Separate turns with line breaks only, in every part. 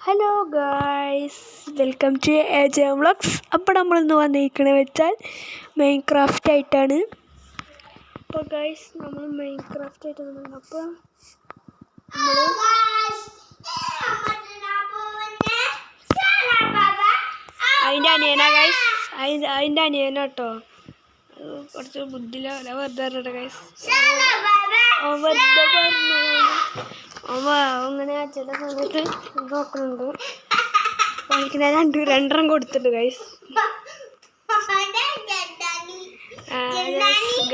Hello guys, welcome to AJ vlogs. അപ്പോൾ നമ്മളിന്ന് വന്നിരിക്കണത് വെച്ചാൽ മൈൻക്രാഫ്റ്റ് ആയിട്ടാണ്. അപ്പോൾ ഗായ്സ്, നമ്മൾ മൈൻക്രാഫ്റ്റ് ആയിട്ട് വന്നിട്ടുണ്ട്. അപ്പോൾ അതിൻ്റെ അനിയനാ ഗായ്സ്, അതിൻ്റെ അനിയനാ കേട്ടോ. കുറച്ച് ബുദ്ധിയില്ല വെറുതെ ഗായ്സ്. വെറുതെ പറഞ്ഞു അങ്ങനെ ചില സമയത്ത് നോക്കുന്നുണ്ട്. എനിക്ക് ഞാൻ രണ്ടെണ്ണം കൊടുത്തിട്ടുണ്ട് ഗൈസ്.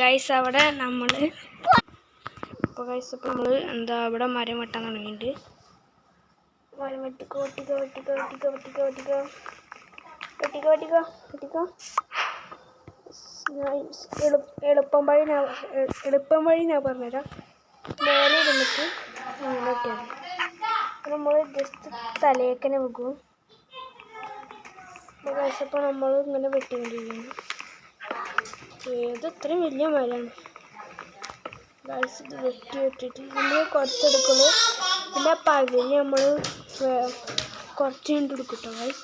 ഗൈസ് അവിടെ നമ്മൾ ഇപ്പോൾ ഗൈസ് ഇപ്പോൾ നമ്മൾ ഇവിടെ മരം വെട്ടാൻ തുടങ്ങിയിട്ടുണ്ട്. മരം വെട്ടിക്കോ വെട്ടിക്കോ വെട്ടിക്കോ വെട്ടിക്കോ വെട്ടിക്കോ വെട്ടിക്കോ വെട്ടിക്കോ വെട്ടിക്കോ വെട്ടിക്കോ. എളുപ്പം വഴി ഞാൻ പറഞ്ഞുതരാം. മേലെ ഇരുന്നിട്ട് അങ്ങനെ വെട്ടിയാൽ നമ്മൾ ജസ്റ്റ് തലയൊക്കെ വെക്കും. അപ്പോൾ നമ്മൾ ഇങ്ങനെ വെട്ടിക്കൊണ്ടിരിക്കുന്നു. ഇത്രയും വലിയ മരമാണ് ഗൈസ്. ഇത് വെട്ടിയിട്ട് നമ്മൾ കുറച്ചെടുക്കുള്ളൂ. പിന്നെ പകുതി നമ്മൾ കുറച്ച് കഴിഞ്ഞിട്ട് എടുക്കും കേട്ടോ ഗൈസ്.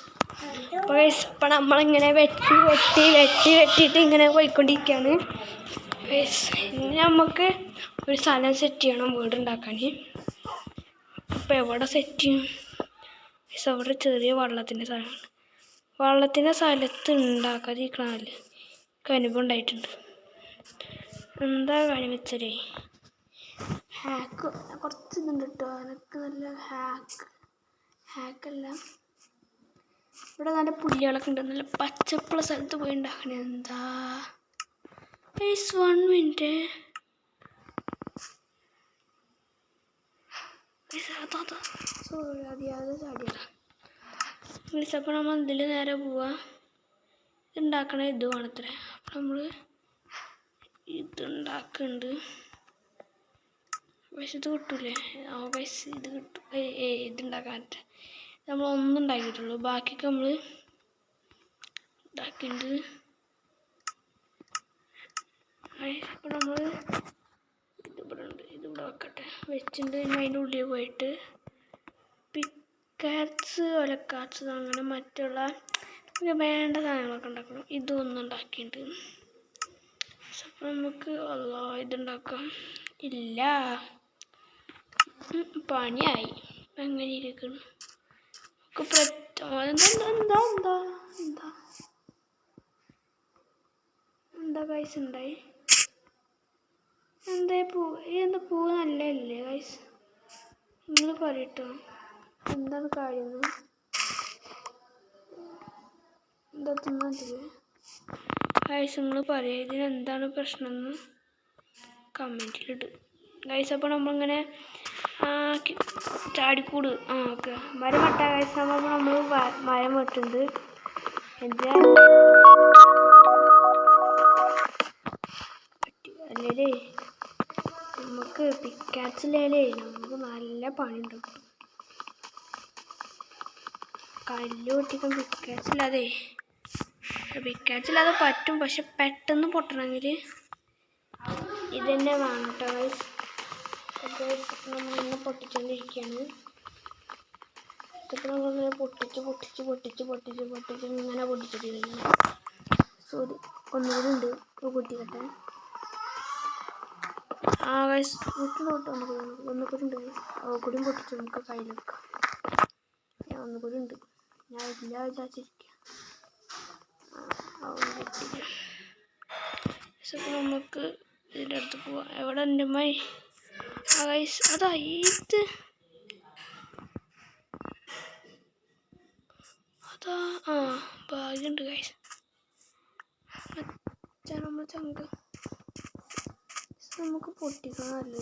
അപ്പോൾ ഗൈസ് ഇപ്പം നമ്മളിങ്ങനെ വെട്ടിയിട്ട് ഇങ്ങനെ പോയിക്കൊണ്ടിരിക്കുകയാണ് ഗൈസ്. ഇനി നമുക്ക് ഒരു സ്ഥലം സെറ്റ് ചെയ്യണം വീടുണ്ടാക്കാൻ. അപ്പോൾ എവിടെ സെറ്റ് ചെയ്യും ഗൈസ്? അവിടെ ചെറിയ വെള്ളത്തിൻ്റെ സ്ഥലമാണ്. വെള്ളത്തിൻ്റെ സ്ഥലത്ത് ഉണ്ടാക്കാതിരിക്കണമല്ലേ എനിക്ക് അനുഭവം ഉണ്ടായിട്ടുണ്ട്. എന്താ കാര്യം വെച്ചാലേ ഹാക്ക് കുറച്ച് ഇതുണ്ട് കേട്ടോ. എനിക്ക് നല്ല ഹാക്കല്ല. ഇവിടെ നല്ല പുല്ലുകളൊക്കെ ഉണ്ട്. നല്ല പച്ചപ്പുള്ള സ്ഥലത്ത് പോയി ഉണ്ടാക്കണേ. എന്താ 1 മിനിറ്റ് സോറി, അറിയാതെ ചാടിയതാ. വിളിച്ചപ്പോൾ നമ്മൾ ഇതിൽ നേരെ പോവാ. ഇതുണ്ടാക്കണ ഇത് വേണത്രേ. അപ്പം നമ്മൾ ഇതുണ്ടാക്കുന്നുണ്ട്. പക്ഷെ ഇത് കിട്ടൂലേ? പൈസ ഇത് കിട്ടും. ഇതുണ്ടാക്കാൻ നമ്മളൊന്നും ഉണ്ടാക്കിയിട്ടുള്ളൂ. ബാക്കിയൊക്കെ നമ്മൾ ഉണ്ടാക്കിയിട്ടുണ്ട്. ഇപ്പം നമ്മൾ ഇതിവിടെ ഉണ്ട്. ഇതിവിടെ വെക്കട്ടെ വെച്ചിട്ടുണ്ട്. അതിൻ്റെ ഉള്ളിൽ പോയിട്ട് പിക്കാറ്റ്സ് ഒലക്കാറ്റ്സ് അങ്ങനെ മറ്റുള്ള വേണ്ട സാധനങ്ങളൊക്കെ ഉണ്ടാക്കണം. ഇതൊന്നും ഉണ്ടാക്കിയിട്ടുണ്ട്. അപ്പം നമുക്ക് ഇതുണ്ടാക്കാം. ഇല്ല, പണിയായി. അങ്ങനെ ഇരിക്കണം. എന്താ ഗൈസ് ഉണ്ടായി? എന്താ പൂ നല്ലല്ലേ ഗൈസ്? നിങ്ങൾ പറയട്ടോ എന്താണ് കാര്യം? എന്താ തിന്നില്ലേ ഗൈസ്? നിങ്ങൾ പറയുക ഇതിനെന്താണ് പ്രശ്നം എന്ന് കമൻറ്റിലിട്ട് ഗൈസ്. അപ്പോൾ നമ്മളിങ്ങനെ ചാടിക്കൂട് ഓക്കെ മരം വെട്ടാ ഗൈസ്. നമ്മൾ മരം വെട്ടുണ്ട്. അല്ലേ നമുക്ക് പിക്കാച്ചില്ലേ നമുക്ക് നല്ല പണിയുണ്ടാക്കും. കല്ല് പൊട്ടിക്കാൻ പിക്കാച്ചില്ലാതെ പറ്റും. പക്ഷെ പെട്ടെന്ന് പൊട്ടണമെങ്കിൽ ഇതന്നെ വേണം കേട്ടോ ഗൈസ്. നമ്മളിങ്ങനെ പൊട്ടിച്ചുകൊണ്ടിരിക്കുകയാണ്. ഇപ്പം നമ്മളിങ്ങനെ പൊട്ടിച്ച് ഇങ്ങനെ പൊട്ടിച്ചിട്ടിരിക്കുന്നു. സോറി, ഒന്നുകൂടി ഉണ്ട് പൊട്ടിക്കട്ടെ. ഗൈസ് വീട്ടിലോട്ട് ഒന്നുകൂടി ഉണ്ട് ഗൈസ്. കൂടിയും പൊട്ടിച്ച് നമുക്ക് കയ്യിലെടുക്കാം. ഒന്നുകൂടി ഉണ്ട്. ഞാൻ ഇല്ല വിചാരിച്ചിരിക്കുക. നമുക്ക് ഇതിൻ്റെ അടുത്ത് പോവാം. എവിടെ എൻ്റെ അമ്മായി? ഗൈസ് അതാ അതാ ഭാഗ്യമുണ്ട് ഗൈസ്. നമ്മൾ ചങ്ക് നമുക്ക് പൊട്ടിക്കണമല്ലോ.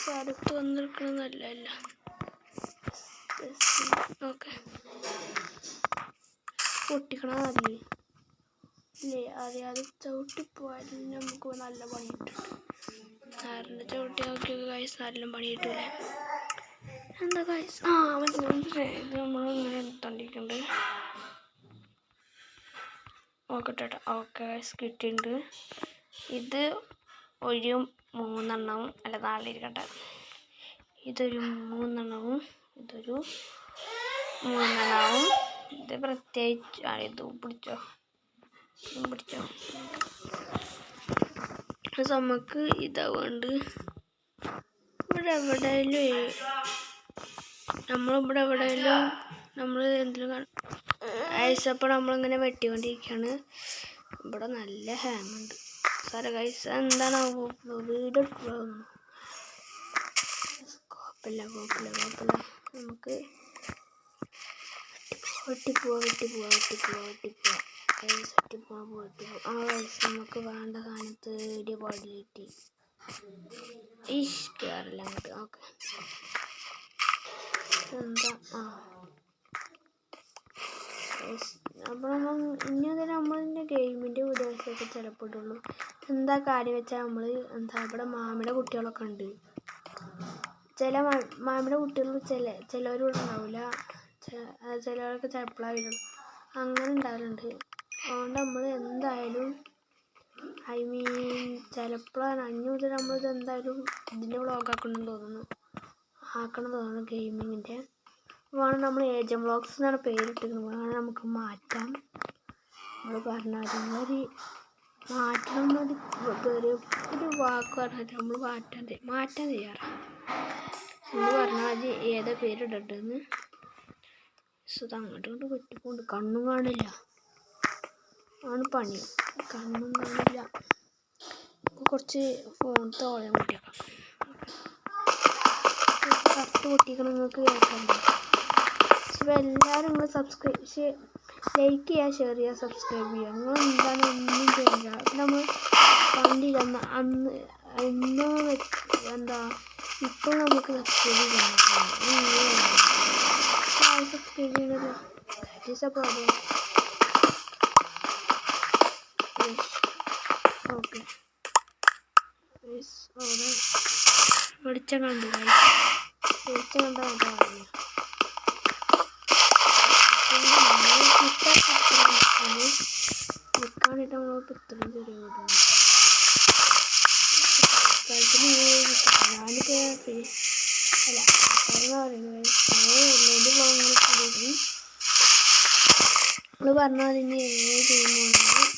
സ്ഥലത്ത് വന്നിരിക്കണത് നല്ലതല്ല. ഓക്കെ പൊട്ടിക്കണത് നല്ലേ ഇല്ലേ? അറിയാതെ ചവിട്ടിപ്പോയാലും നമുക്ക് നല്ല പണി കിട്ടും. സാറിൻ്റെ ചവിട്ടി നോക്കിയൊക്കെ ഗൈസ് നല്ല പണി കിട്ടൂലേ? എന്താ ഗൈസ്? മനസ്സിലായി. ഇത് നമ്മളിങ്ങനെ എടുത്തോണ്ടിരിക്കുന്നുണ്ട്. നോക്കട്ടെ. ഓക്കെ ഗൈസ് കിട്ടിയിട്ടുണ്ട്. ഇത് ഒരു 3 എണ്ണവും അല്ല 4 ഇരിക്കട്ടെ. ഇതൊരു 3 എണ്ണവും ഇതൊരു 3 ഇത് പ്രത്യേകിച്ച് ഇത് പിടിച്ചോ നമുക്ക് ഇതാ വേണ്ട ഇവിടെ എവിടെയെങ്കിലും നമ്മൾ എന്തെങ്കിലും അപ്പോൾ നമ്മളിങ്ങനെ വെട്ടിക്കൊണ്ടിരിക്കുകയാണ്. ഇവിടെ നല്ല ഹാങ് ഉണ്ട്. സാറേ ഗൈസ് എന്താണ് വീഡിയോ കുഴപ്പമില്ല നമുക്ക് നമുക്ക് വേണ്ട സാധനം തേടിയ പാടിലിട്ടി കയറില്ല അങ്ങോട്ട്. ഓക്കെ എന്താ അപ്പോൾ നമ്മളിൻ്റെ ഗെയിമിൻ്റെ വീഡിയോസൊക്കെ ചിലപ്പോൾ ഇടുള്ളൂ. എന്താ കാര്യം വെച്ചാൽ ഇവിടെ മാമിയുടെ കുട്ടികളൊക്കെ ഉണ്ട്. ചില മാമിയുടെ കുട്ടികൾ ചിലവരിവിടെ ഉണ്ടാവില്ല, ചിലവരൊക്കെ ചിലപ്പോഴാണ് വരും. അങ്ങനെ ഉണ്ടാവലുണ്ട്. അതുകൊണ്ട് നമ്മൾ എന്തായാലും ചിലപ്പോഴാണ് മുതൽ നമ്മളിത് എന്തായാലും ഇതിൻ്റെ വ്ളോഗാക്കണം തോന്നുന്നു ഗെയിമിങ്ങിൻ്റെ. വേണം നമ്മൾ ഏജൻ വ്ളോഗ്സ് എന്നാണ് പേരിട്ടിരുന്നത്. വേണം നമുക്ക് മാറ്റാം. നമ്മൾ പറഞ്ഞാൽ മാറ്റണം ഒരു വാക്ക് പറഞ്ഞിട്ട് നമ്മൾ മാറ്റാൻ ചെയ്യാറ്. നമ്മൾ പറഞ്ഞാൽ ഏതാ പേരിടട്ടെന്ന്. അങ്ങോട്ട് വെട്ടിക്കൊണ്ട് കണ്ണും കാണില്ല ആണ് പണി. കണ്ണും കാണില്ല. കുറച്ച് ഫോൺ തോളയാൻ പൊട്ടിയേക്കാം. കറക്റ്റ് പൊട്ടിക്കണം നിങ്ങൾക്ക് കേൾക്കണ്ട. അപ്പോൾ എല്ലാവരും നിങ്ങൾ ലൈക്ക് ചെയ്യുക, ഷെയർ ചെയ്യുക, സബ്സ്ക്രൈബ് ചെയ്യുക. നിങ്ങൾ എന്താണ് ഒന്നും ചെയ്യില്ല. നമ്മൾ കണ്ടില്ല ഇപ്പോൾ നമുക്ക് സബ്സ്ക്രൈബ് ചെയ്യണം. സബ്സ്ക്രൈബ് ചെയ്യണല്ലോ. ഓക്കെ വെളിച്ചം കണ്ടു നിൽക്കാനിട്ട് നമ്മളിപ്പോൾ ഇത്രയും ചെറിയ വീടാണ്. ഞാനിപ്പോൾ നമ്മൾ പറഞ്ഞാൽ ഇനി ഏത് ഗെയിമാണെങ്കിലും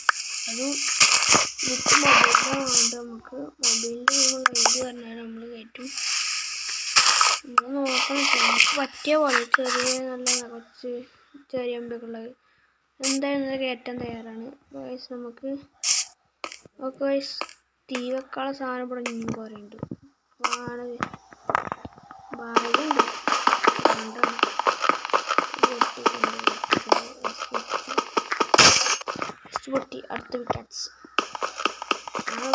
അതും വിത്ത് മൊബൈലിലാണ് വേണ്ടത്. നമുക്ക് മൊബൈലിൻ്റെ ഗെയിമുള്ള ഏത് പറഞ്ഞാലും നമ്മൾ കയറ്റും. നമ്മൾ നോക്കണം നമുക്ക് പറ്റിയ പോലെ കുറച്ച് ചെറിയ അമ്പൊക്കെയുള്ളത് എന്തായാലും കയറ്റാൻ തയ്യാറാണ്. വയസ്സ് നമുക്ക് തീ വെക്കാനുള്ള സാധനം ഇവിടെ ഇനിയും കുറേയുണ്ട്. ഭാര്യയുണ്ട് പൊട്ടി. അടുത്ത പിക്കാറ്റ്സ്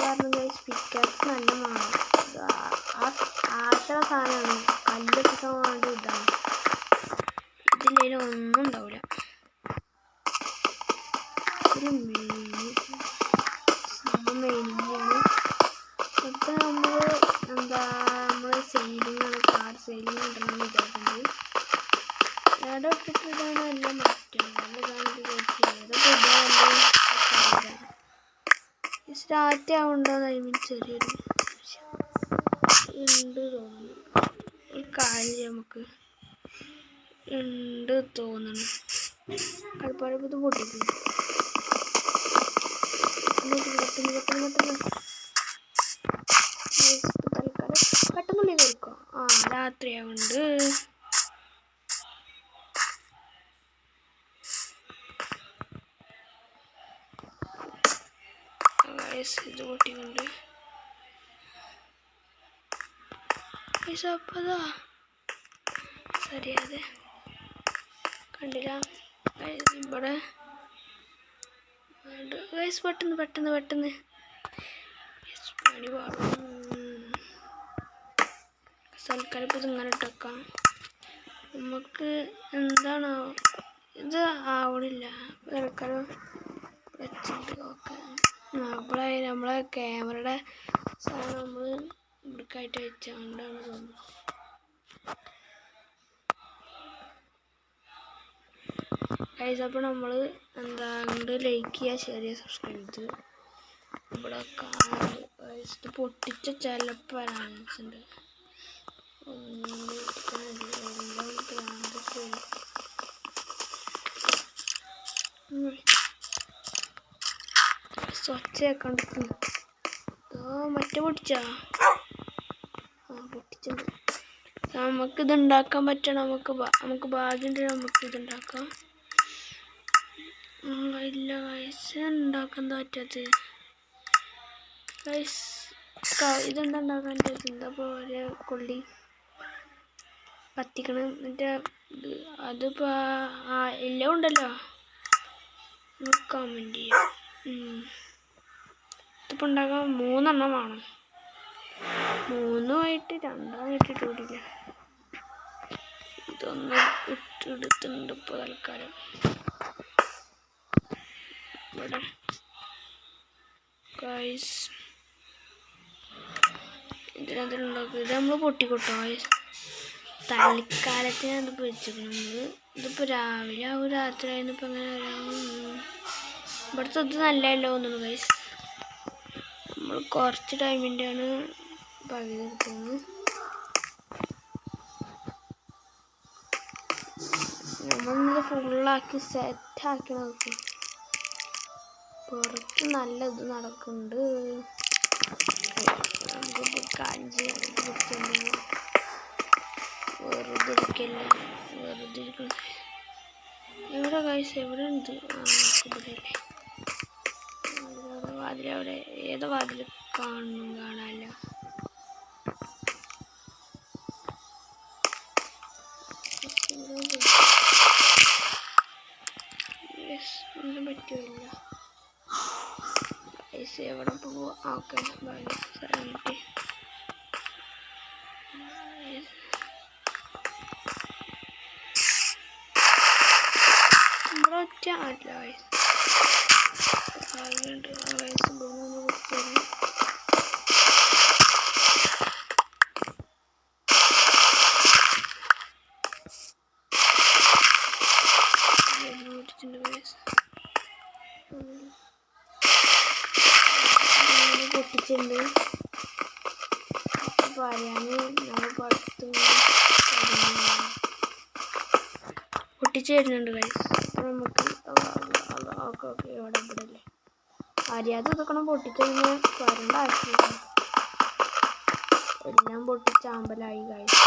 പറഞ്ഞു. പിക്കാറ്റ്സ് നല്ല വേണം. ആശയുള്ള സാധനമാണ്. കല്ലൊക്കെ വേണ്ടി ഇതാണ്. ഇതിലും ഒന്നും ഉണ്ടാവില്ല. ഒരു മെയിനാണ്. ഇപ്പം നമ്മൾ സെയിലിങ്ങാണ്. കാർ സെയിലിങ് ഉണ്ടെന്നാണ് വിചാരിക്കുന്നത്. ഇവിടെ ഇട്ടിട്ടാണ് എല്ലാം മാറ്റം. സ്റ്റാർട്ട് ആവുന്നുണ്ടോന്ന് ചെറിയൊരു ഉണ്ട് തോന്നുന്നു. ഒരു കാര്യം നമുക്ക് ഉണ്ട് തോന്നണം. കളിപ്പാടം ഇത് പൊട്ടിക്കും. പെട്ടെന്നുള്ളിൽ കൊടുക്കാം. രാത്രിയാവുന്നുണ്ട്. ഇത് പൊട്ടിക്കൊണ്ട് അപ്പതാ ശരിയാതെ കണ്ടില്ല. ഇവിടെ പെട്ടെന്ന് പണി പാടും. സൽക്കാരം ഇങ്ങനെ ഇട്ടേക്കാം. നമുക്ക് എന്താണോ ഇത് ആവണില്ല. വേറെക്കാരം വെച്ചിട്ട് ഓക്കെ. നമ്മളെ ക്യാമറയുടെ സാധനം നമ്മൾ ഇവിടേക്കായിട്ട് വെച്ചുകൊണ്ടാണ് തോന്നുന്നത്. അപ്പോൾ നമ്മൾ അങ്ങോട്ട് ലൈക്ക് ചെയ്യുക, ഷെയർ ചെയ്യുക, സബ്സ്ക്രൈബ് ചെയ്ത് ഇവിടെ പൊട്ടിച്ച ചിലപ്പോൾ ഉണ്ട്. ഒച്ചയാക്കണ്ട്. മറ്റേ പൊട്ടിച്ചാ പൊട്ടിച്ചുണ്ട്. നമുക്കിത് ഉണ്ടാക്കാൻ പറ്റണം. നമുക്ക് ഭാഗ്യമുണ്ടെങ്കിൽ നമുക്ക് ഇതുണ്ടാക്കാം. ഇല്ല ഗൈസ്, ഉണ്ടാക്കാൻ പറ്റാത്തത് ഗൈസ്. ഇതെന്താ ഉണ്ടാക്കാൻ പറ്റാത്തത്? എന്താ പോലെ കൊള്ളി കത്തിക്കണം. എന്നിട്ട് അതിപ്പോൾ എല്ലാം ഉണ്ടല്ലോ, കമൻറ്റ് ചെയ്യാം. ഇതിപ്പോൾ ഉണ്ടാക്കാൻ 3 എണ്ണം വേണം. 3 2 ഇട്ടിട്ടില്ല. ഇതൊന്ന് ഇട്ടെടുത്തിട്ടുണ്ട് ഇപ്പോൾ തൽക്കാലം. ഇവിടെ ഗൈസ് ഇതിനകത്തുണ്ടാക്കും. ഇത് നമ്മൾ പൊട്ടിക്കൊട്ടോ ഗൈസ്. തൽക്കാലത്തിനത് വെച്ചിട്ടുണ്ട്. ഇതിപ്പോൾ രാവിലെ ആവും രാത്രി ആയിരുന്നിപ്പോൾ അങ്ങനെ ഇവിടുത്തെ ഇത് നല്ലതല്ലോ തോന്നുന്നു ഗൈസ്. നമ്മൾ കുറച്ച് ടൈമിൻ്റെയാണ് പകുതി എടുക്കുന്നത്. നമ്മളിത് ഫുള്ളാക്കി സെറ്റാക്കി നോക്കും. പുറത്ത് നല്ല ഇത് നടക്കുന്നുണ്ട്. നമുക്കിപ്പോൾ കാഞ്ചി വെറുതെ ഇരിക്കല്ല, വെറുതെ ഇരിക്കണം. എവിടെ ഗൈസ്, എവിടെ ഉണ്ട്? ഇവിടെ അല്ലേ, വാതിലവിടെ. ഏതോ വാതിൽ കാണാനല്ല. ഒന്നും പറ്റില്ല ഗൈസ്. എവിടെ പോവാ? Okay bye. ഒറ്റ ആയിട്ടില്ല ഗൈസ്. പൊട്ടിച്ചിട്ടുണ്ട്. പറയാന് നമ്മൾ പൊട്ടിച്ച് തരുന്നുണ്ട് ഗൈസ്. അപ്പോൾ നമുക്ക് ഓക്കെ ഇവിടെ അല്ലേ അറിയാതെ ഇതൊക്കെ പൊട്ടിച്ചതിന് വരേണ്ട ആവശ്യമില്ല. എല്ലാം പൊട്ടിച്ചാമ്പലായി ഗൈസ്.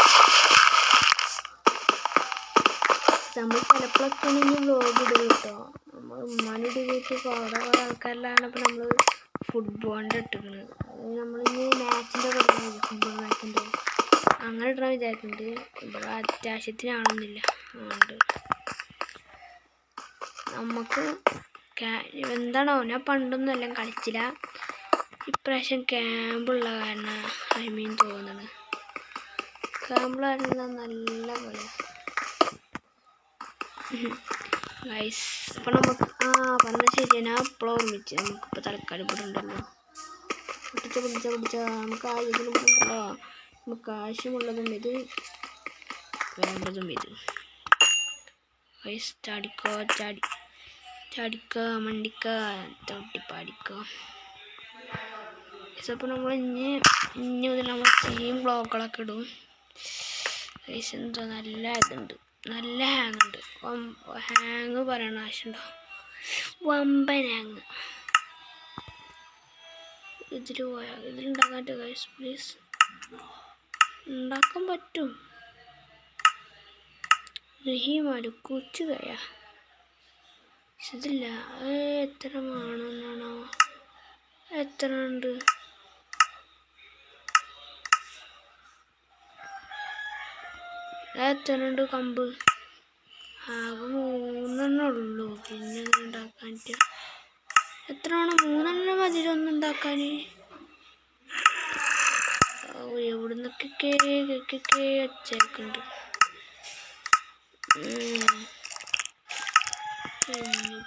നമ്മൾ ചിലപ്പോഴൊക്കെ ഇനി വ്ലോഗ് ഇടും കേട്ടോ. നമ്മൾ ഉമ്മാനിടിയിട്ട് കുറേ ആൾക്കാരിലാണ് ഇപ്പോൾ നമ്മൾ ഫുട്ബോളിൻ്റെ ഇട്ടിരിക്കുന്നത്. അത് നമ്മളിനി മാച്ചിൻ്റെ തുടങ്ങി, ഫുട്ബോൾ മാച്ചിൻ്റെ അങ്ങനെ ഇടണം വിചാരിക്കുന്നുണ്ട്. ഇവിടെ അത്യാവശ്യത്തിനാണെന്നില്ല. അതുകൊണ്ട് നമുക്ക് എന്താണോ, ഞാൻ പണ്ടൊന്നും എല്ലാം കളിച്ചില്ല. ഇപ്രാവശ്യം ക്യാമ്പുള്ള കാരണം തോന്നുന്നത്. ക്യാമ്പിലായിരുന്നില്ല നല്ല കളിയാണ് ഗൈസ്. അപ്പം നമുക്ക് പറഞ്ഞാൽ ശരിയാണ്. ഞാൻ എപ്പോഴും ഓർമ്മിച്ച് നമുക്കിപ്പോൾ തൽക്കാലം ഇവിടെ ഉണ്ടല്ലോ. പിടിച്ച നമുക്ക് ആയുധം ഉണ്ടല്ലോ. നമുക്ക് ആവശ്യമുള്ളതും ഇത് വേണ്ടതും ഇത് ഗൈസ്. ചാടിക്കോ മണ്ടിക്കോ തൊട്ടിപ്പാടിക്കോ. അപ്പോൾ നമ്മൾ ഇനി മുതൽ നമ്മൾ സെയിം ബ്ലോക്കുകളൊക്കെ ഇടും ഗൈസ്. എന്തോ നല്ല ഇതുണ്ട്, നല്ല ഹാങ് ഉണ്ട്. ഹാങ് പറയണ ആവശ്യമുണ്ടോ? വമ്പൻ ഹാങ്. ഇതിലുണ്ടാക്കാൻ പറ്റുമോ ഗൈസ്? പ്ലീസ് ഉണ്ടാക്കാൻ പറ്റും. റഹീമാര് കൊച്ചു കയാ ഇതില്ല. എത്ര വേണമെന്നാണോ? എത്ര ഉണ്ട്? എത്ര ഉണ്ട് കമ്പ്? ആകെ 3 ഉള്ളൂ. പിന്നെ ഉണ്ടാക്കാൻ എത്ര വേണം? 3 മതി ഒന്നും ഉണ്ടാക്കാൻ. എവിടുന്നൊക്കെ വെച്ചേക്കുന്നുണ്ട്.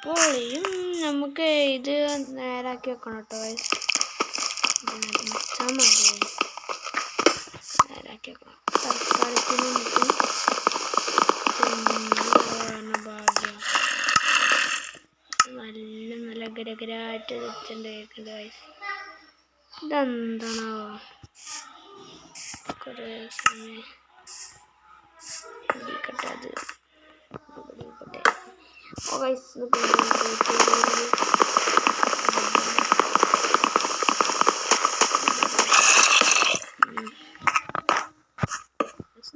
പൊളിയും. നമുക്ക് ഇത് നേരാക്കി വെക്കണം കേട്ടോ. നേരാക്കി വെക്കണം. തൽക്കാലത്തിന് ഭാഗ്യം നല്ല ഗരഗരായിട്ട് വെച്ചിട്ടുണ്ട് ഗൈസ്. ഇതെന്താണോ കുറേ സമയം പിടിക്കട്ടെ. അത് പിടിക്കട്ടെ.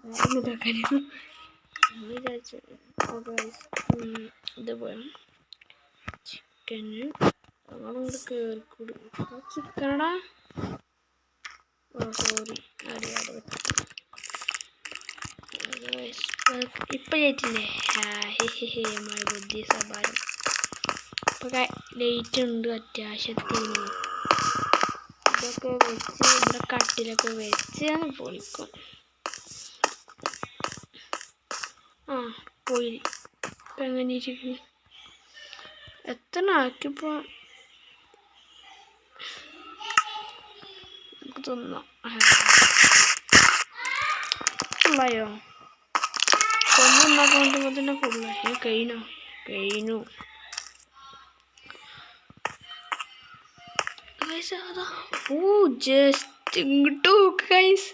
ഇതാക്കാനും വിചാരിച്ചു. ഇതുപോലെ ചിക്കന് അങ്ങോട്ട് കയറിക്കൂടി ചിക്കനടാ. സോറി അറിയാതെ ഇപ്പം ചേച്ചില്ലേ മഴ ബുദ്ധി സഭാരം. ഇപ്പം ലൈറ്റ് ഉണ്ട് അത്യാവശ്യത്തിന്. ഇതൊക്കെ വെച്ച് ഇവിടെ കട്ടിലൊക്കെ വെച്ച് പൊളിക്കും. ആ പോയി ഇപ്പം എങ്ങനെ ഇരിക്കും? എത്ര ആക്കിയപ്പോൾ നമുക്ക് തിന്നാം. ഫുള്ളായോ? ഒന്നുണ്ടാക്കുമ്പോൾ തന്നെ ഫുള്ളായി. കഴിഞ്ഞു. ജസ്റ്റ് ഇങ്ങോട്ട് നോക്ക് ഗൈസ്.